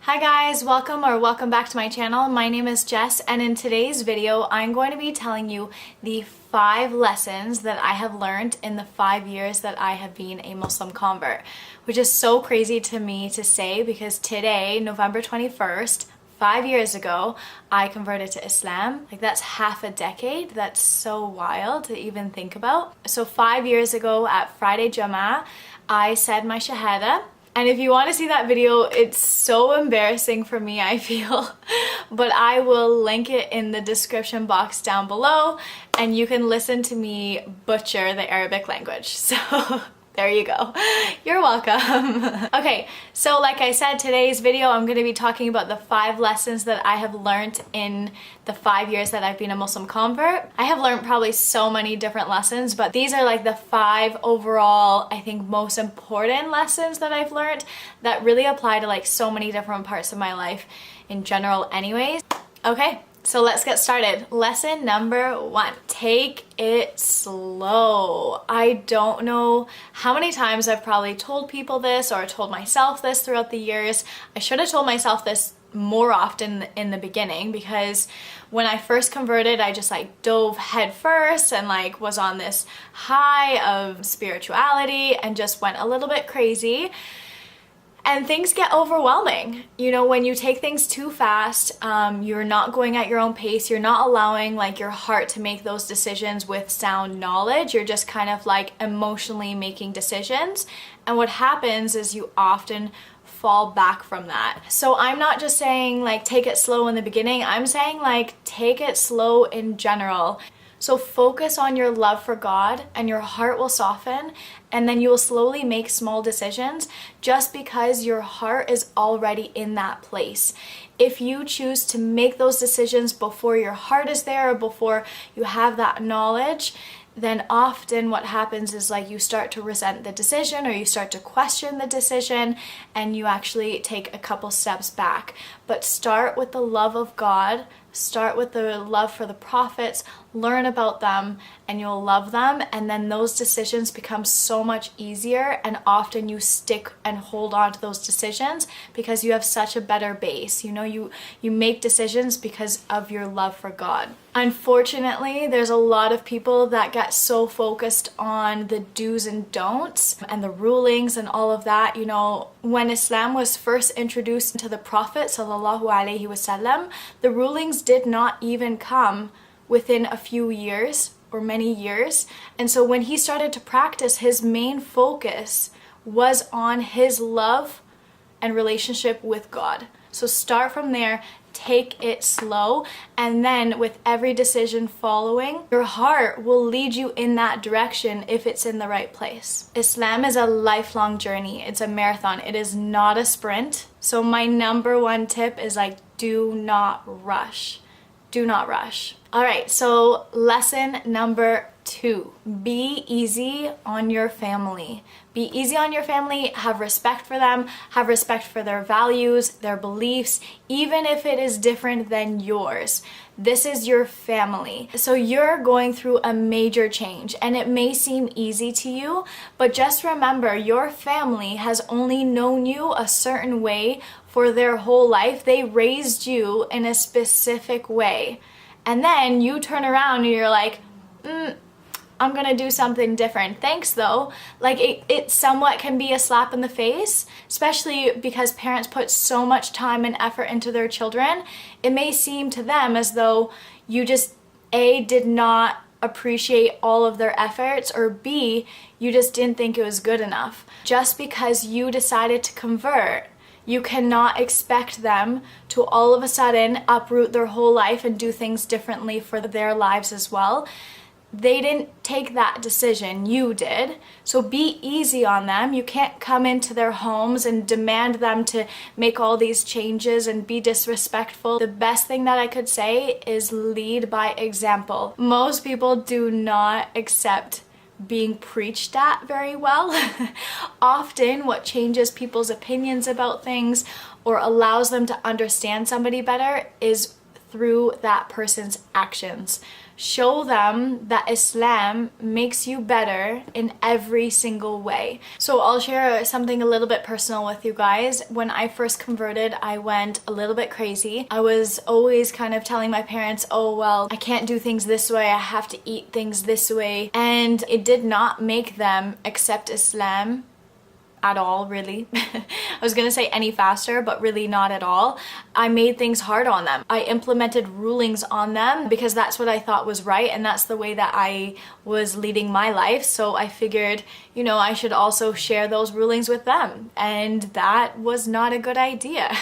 Hi guys, welcome back to my channel. My name is Jess, and in today's video I'm going to be telling you the 5 lessons that I have learned in the 5 years that I have been a Muslim convert, which is so crazy to me to say because today, November 21st, 5 years ago, I converted to Islam. Like, that's half a decade. That's so wild to even think about. So 5 years ago at Friday Jummah, I said my Shahada. And if you want to see that video, it's so embarrassing for me, I feel. But I will link it in the description box down below, and you can listen to me butcher the Arabic language. So there you go. You're welcome. Okay, so like I said, today's video I'm going to be talking about the 5 lessons that I have learned in the 5 years that I've been a Muslim convert. I have learned probably so many different lessons, but these are like the 5 overall, I think, most important lessons that I've learned that really apply to like so many different parts of my life in general anyways. Okay. So let's get started. Lesson number 1, take it slow. I don't know how many times I've probably told people this or told myself this throughout the years. I should have told myself this more often in the beginning, because when I first converted, I just like dove head first and like was on this high of spirituality and just went a little bit crazy. And things get overwhelming. You know, when you take things too fast, you're not going at your own pace. You're not allowing like your heart to make those decisions with sound knowledge. You're just kind of like emotionally making decisions. And what happens is you often fall back from that. So I'm not just saying like take it slow in the beginning. I'm saying like take it slow in general. So focus on your love for God and your heart will soften, and then you will slowly make small decisions just because your heart is already in that place. If you choose to make those decisions before your heart is there or before you have that knowledge, then often what happens is like you start to resent the decision or you start to question the decision and you actually take a couple steps back. But start with the love of God, start with the love for the prophets, learn about them and you'll love them, and then those decisions become so much easier, and often you stick and hold on to those decisions because you have such a better base. You know, you make decisions because of your love for God. Unfortunately, there's a lot of people that get so focused on the do's and don'ts and the rulings and all of that. You know, when Islam was first introduced to the Prophet sallallahu alaihi wasallam, the rulings did not even come within a few years or many years. And so when he started to practice, his main focus was on his love and relationship with God. So start from there, take it slow, and then with every decision following, your heart will lead you in that direction if it's in the right place. Islam is a lifelong journey. It's a marathon. It is not a sprint. So my number 1 tip is like, do not rush. Do not rush. All right, so lesson number 2, be easy on your family. Be easy on your family, have respect for them, have respect for their values, their beliefs, even if it is different than yours. This is your family. So you're going through a major change and it may seem easy to you, but just remember, your family has only known you a certain way for their whole life. They raised you in a specific way. And then you turn around and you're like, I'm gonna do something different. Thanks though. Like it somewhat can be a slap in the face, especially because parents put so much time and effort into their children. It may seem to them as though you just A, did not appreciate all of their efforts, or B, you just didn't think it was good enough. Just because you decided to convert, you cannot expect them to all of a sudden uproot their whole life and do things differently for their lives as well. They didn't take that decision, you did. So be easy on them. You can't come into their homes and demand them to make all these changes and be disrespectful. The best thing that I could say is lead by example. Most people do not accept being preached at very well. Often what changes people's opinions about things or allows them to understand somebody better is through that person's actions. show them that Islam makes you better in every single way. So I'll share something a little bit personal with you guys. When I first converted, I went a little bit crazy. I was always kind of telling my parents, oh well, I can't do things this way, I have to eat things this way, and it did not make them accept Islam at all, really. I was gonna say any faster, but really not at all. I made things hard on them. I implemented rulings on them because that's what I thought was right, and that's the way that I was leading my life. So I figured, you know, I should also share those rulings with them, and that was not a good idea.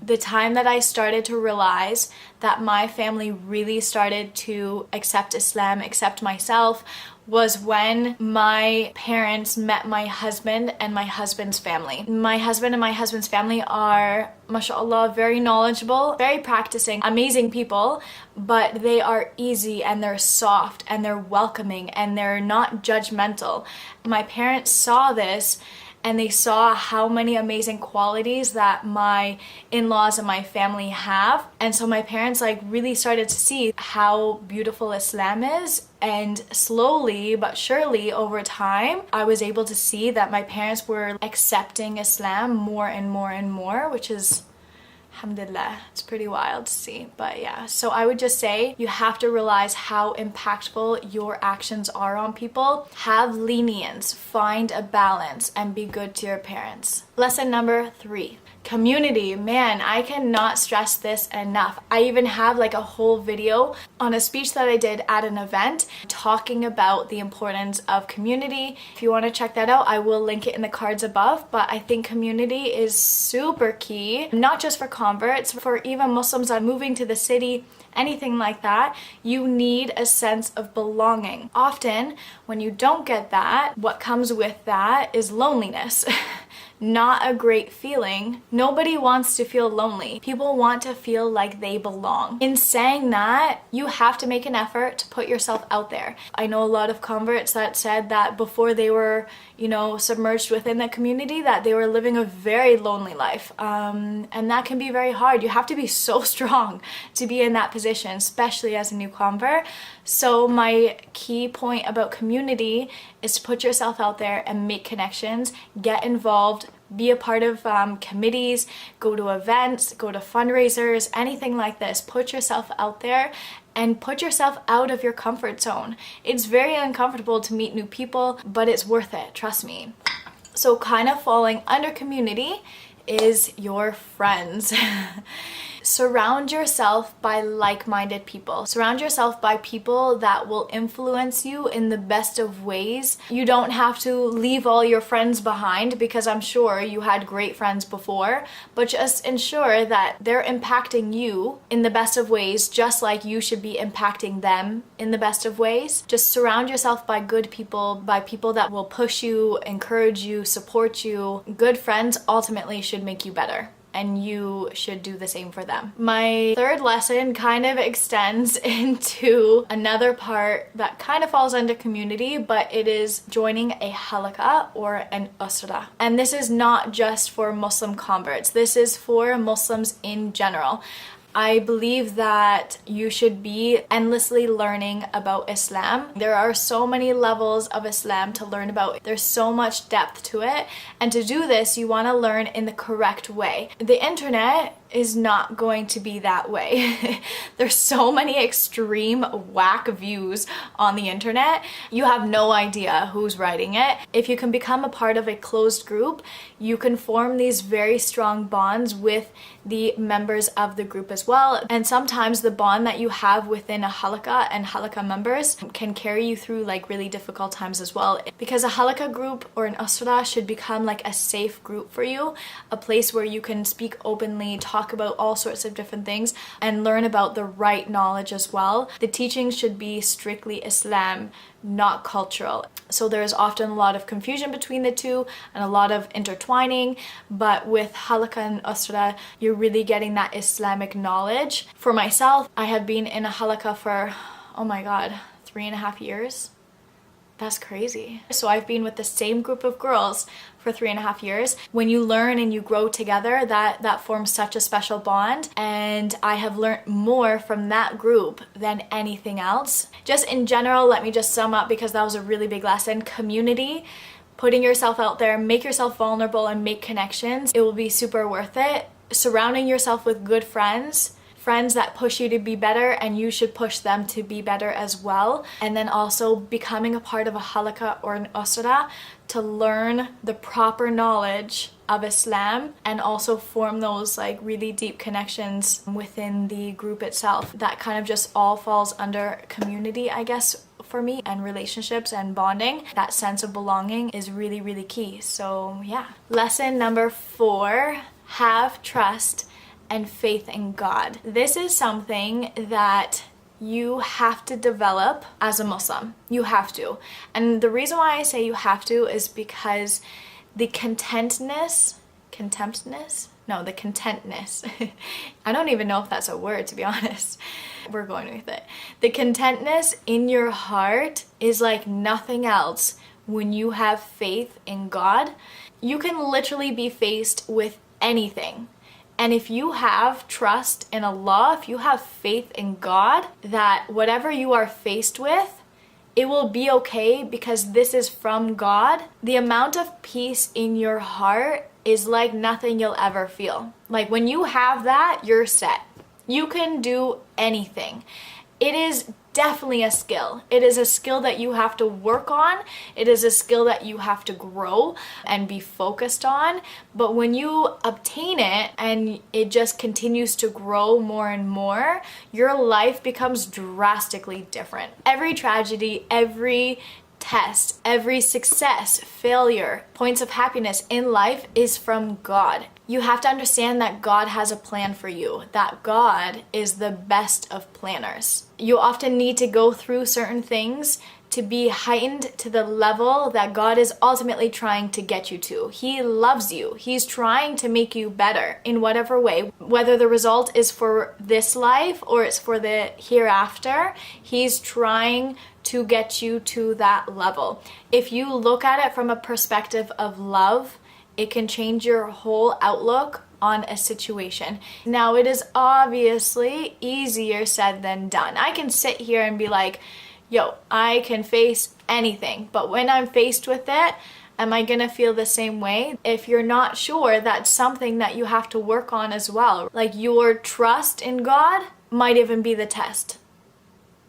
The time that I started to realize that my family really started to accept Islam, accept myself, was when my parents met my husband and my husband's family. My husband and my husband's family are, mashallah, very knowledgeable, very practicing, amazing people, but they are easy and they're soft and they're welcoming and they're not judgmental. My parents saw this and they saw how many amazing qualities that my in-laws and my family have. And so my parents like really started to see how beautiful Islam is. And slowly but surely over time, I was able to see that my parents were accepting Islam more and more and more, which is, alhamdulillah, it's pretty wild to see. But yeah, so I would just say you have to realize how impactful your actions are on people. Have lenience, find a balance, and be good to your parents. Lesson number 3. Community. Man, I cannot stress this enough. I even have like a whole video on a speech that I did at an event talking about the importance of community. If you want to check that out, I will link it in the cards above. But I think community is super key, not just for converts, for even Muslims that are moving to the city, anything like that. You need a sense of belonging. Often when you don't get that, what comes with that is loneliness. Not a great feeling. Nobody wants to feel lonely. People want to feel like they belong. In saying that, you have to make an effort to put yourself out there. I know a lot of converts that said that before they were, you know, submerged within the community, that they were living a very lonely life. And that can be very hard. You have to be so strong to be in that position, especially as a new convert. So my key point about community is to put yourself out there and make connections, get involved, be a part of committees, go to events, go to fundraisers, anything like this. Put yourself out there and put yourself out of your comfort zone. It's very uncomfortable to meet new people, but it's worth it, trust me. So kind of falling under community is your friends. Surround yourself by like-minded people. Surround yourself by people that will influence you in the best of ways. You don't have to leave all your friends behind, because I'm sure you had great friends before, but just ensure that they're impacting you in the best of ways, just like you should be impacting them in the best of ways. Just surround yourself by good people, by people that will push you, encourage you, support you. Good friends ultimately should make you better, and you should do the same for them. My third lesson kind of extends into another part that kind of falls under community, but it is joining a halaqah or an usra. And this is not just for Muslim converts, this is for Muslims in general. I believe that you should be endlessly learning about Islam. There are so many levels of Islam to learn about. There's so much depth to it. And to do this, you want to learn in the correct way. The internet is not going to be that way. There's so many extreme whack views on the internet. You have no idea who's writing it. If you can become a part of a closed group, you can form these very strong bonds with the members of the group as well. And sometimes the bond that you have within a halaqah and halaqah members can carry you through like really difficult times as well. Because a halaqah group or an usra should become like a safe group for you, a place where you can speak openly, talk about all sorts of different things, and learn about the right knowledge as well. The teachings should be strictly Islam, not cultural. So there's often a lot of confusion between the two and a lot of intertwining, but with halaqah and usra, you're really getting that Islamic knowledge. For myself, I have been in a halaqah for, oh my god, 3.5 years. That's crazy. So I've been with the same group of girls for 3.5 years. When you learn and you grow together, that forms such a special bond. And I have learned more from that group than anything else. Just in general, let me just sum up, because that was a really big lesson. Community, putting yourself out there, make yourself vulnerable and make connections. It will be super worth it. Surrounding yourself with good friends that push you to be better, and you should push them to be better as well. And then also becoming a part of a halakha or an usra to learn the proper knowledge of Islam, and also form those like really deep connections within the group itself. That kind of just all falls under community, I guess, for me, and relationships and bonding. That sense of belonging is really, really key. So yeah. Lesson number 4, have trust and faith in God. This is something that you have to develop as a Muslim. You have to. And the reason why I say you have to is because the contentness, I don't even know if that's a word, to be honest. We're going with it. The contentness in your heart is like nothing else when you have faith in God. You can literally be faced with anything. And if you have trust in Allah, if you have faith in God, that whatever you are faced with, it will be okay because this is from God. The amount of peace in your heart is like nothing you'll ever feel. Like when you have that, you're set. You can do anything. It is definitely a skill. It is a skill that you have to work on. It is a skill that you have to grow and be focused on. But when you obtain it and it just continues to grow more and more, your life becomes drastically different. Every tragedy, every test, every success, failure, points of happiness in life is from God. You have to understand that God has a plan for you, that God is the best of planners. You often need to go through certain things to be heightened to the level that God is ultimately trying to get you to. He loves you. He's trying to make you better in whatever way. Whether the result is for this life or it's for the hereafter, He's trying to get you to that level. If you look at it from a perspective of love, it can change your whole outlook on a situation. Now, it is obviously easier said than done. I can sit here and be like, yo, I can face anything, but when I'm faced with it, am I gonna feel the same way? If you're not sure, that's something that you have to work on as well. Like, your trust in God might even be the test.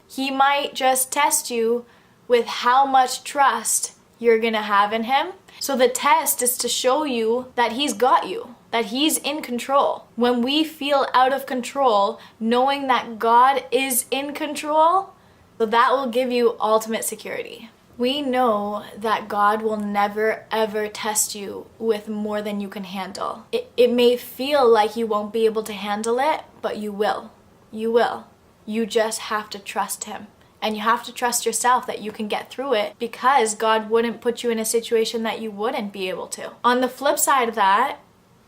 He might just test you with how much trust you're gonna have in Him. So the test is to show you that He's got you, that He's in control. When we feel out of control, knowing that God is in control, so that will give you ultimate security. We know that God will never ever test you with more than you can handle. It may feel like you won't be able to handle it, but you will. You will. You just have to trust Him. And you have to trust yourself that you can get through it, because God wouldn't put you in a situation that you wouldn't be able to. On the flip side of that,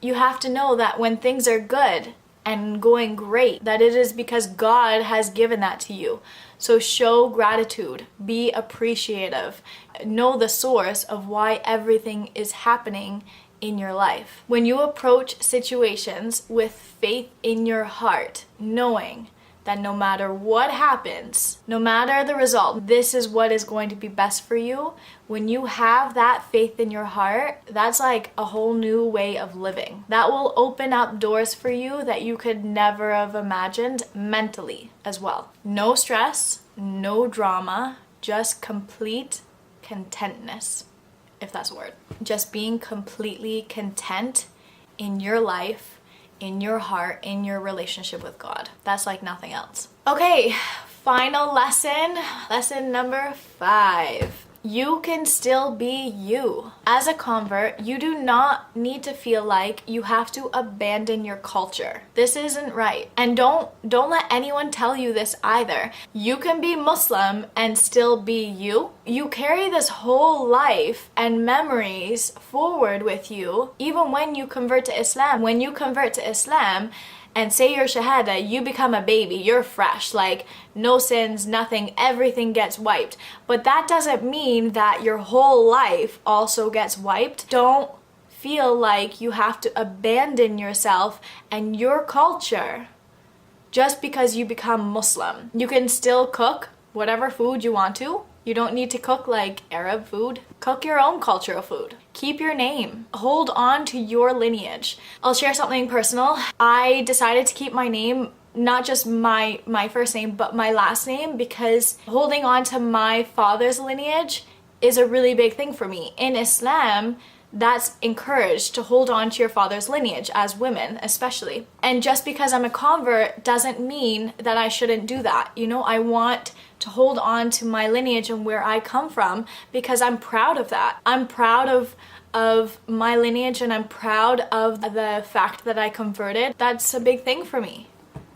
you have to know that when things are good and going great, that it is because God has given that to you. So show gratitude, be appreciative, know the source of why everything is happening in your life. When you approach situations with faith in your heart, knowing that no matter what happens, no matter the result, this is what is going to be best for you. When you have that faith in your heart, that's like a whole new way of living. That will open up doors for you that you could never have imagined mentally as well. No stress, no drama, just complete contentness, if that's a word. Just being completely content in your life, in your heart, in your relationship with God. That's like nothing else. Okay, final lesson. Lesson number 5. You can still be you. As a convert, you do not need to feel like you have to abandon your culture. This isn't right. And don't let anyone tell you this either. You can be Muslim and still be you. You carry this whole life and memories forward with you, even when you convert to Islam. When you convert to Islam and say your shahada, you become a baby, you're fresh, like no sins, nothing, everything gets wiped. But that doesn't mean that your whole life also gets wiped. Don't feel like you have to abandon yourself and your culture just because you become Muslim. You can still cook whatever food you want to. You don't need to cook like Arab food. Cook your own cultural food. Keep your name. Hold on to your lineage. I'll share something personal. I decided to keep my name, not just my first name, but my last name, because holding on to my father's lineage is a really big thing for me. In Islam, that's encouraged to hold on to your father's lineage, as women especially. And just because I'm a convert doesn't mean that I shouldn't do that. You know, I want to hold on to my lineage and where I come from because I'm proud of that. I'm proud of my lineage, and I'm proud of the fact that I converted. That's a big thing for me.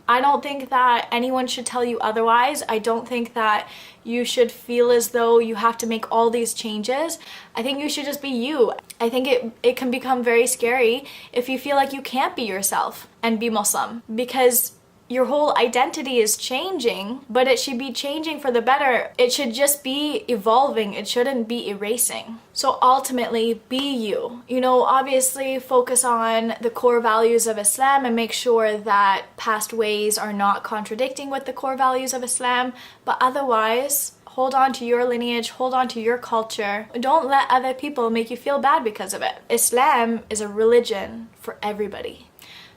I don't think that anyone should tell you otherwise. I don't think that you should feel as though you have to make all these changes. I think you should just be you. I think it can become very scary if you feel like you can't be yourself and be Muslim, because your whole identity is changing, but it should be changing for the better. It should just be evolving. It shouldn't be erasing. So ultimately, be you. You know, obviously focus on the core values of Islam and make sure that past ways are not contradicting with the core values of Islam, but otherwise, hold on to your lineage, hold on to your culture. Don't let other people make you feel bad because of it. Islam is a religion for everybody.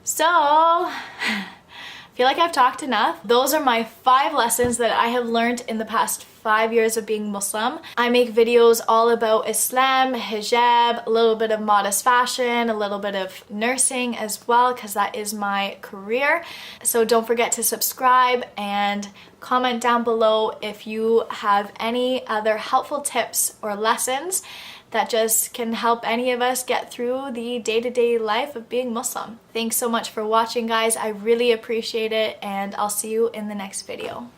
So, I feel like I've talked enough. Those are my 5 lessons that I have learned in the past 5 years of being Muslim. I make videos all about Islam, hijab, a little bit of modest fashion, a little bit of nursing as well, because that is my career. So don't forget to subscribe and comment down below if you have any other helpful tips or lessons that just can help any of us get through the day-to-day life of being Muslim. Thanks so much for watching, guys. I really appreciate it, and I'll see you in the next video.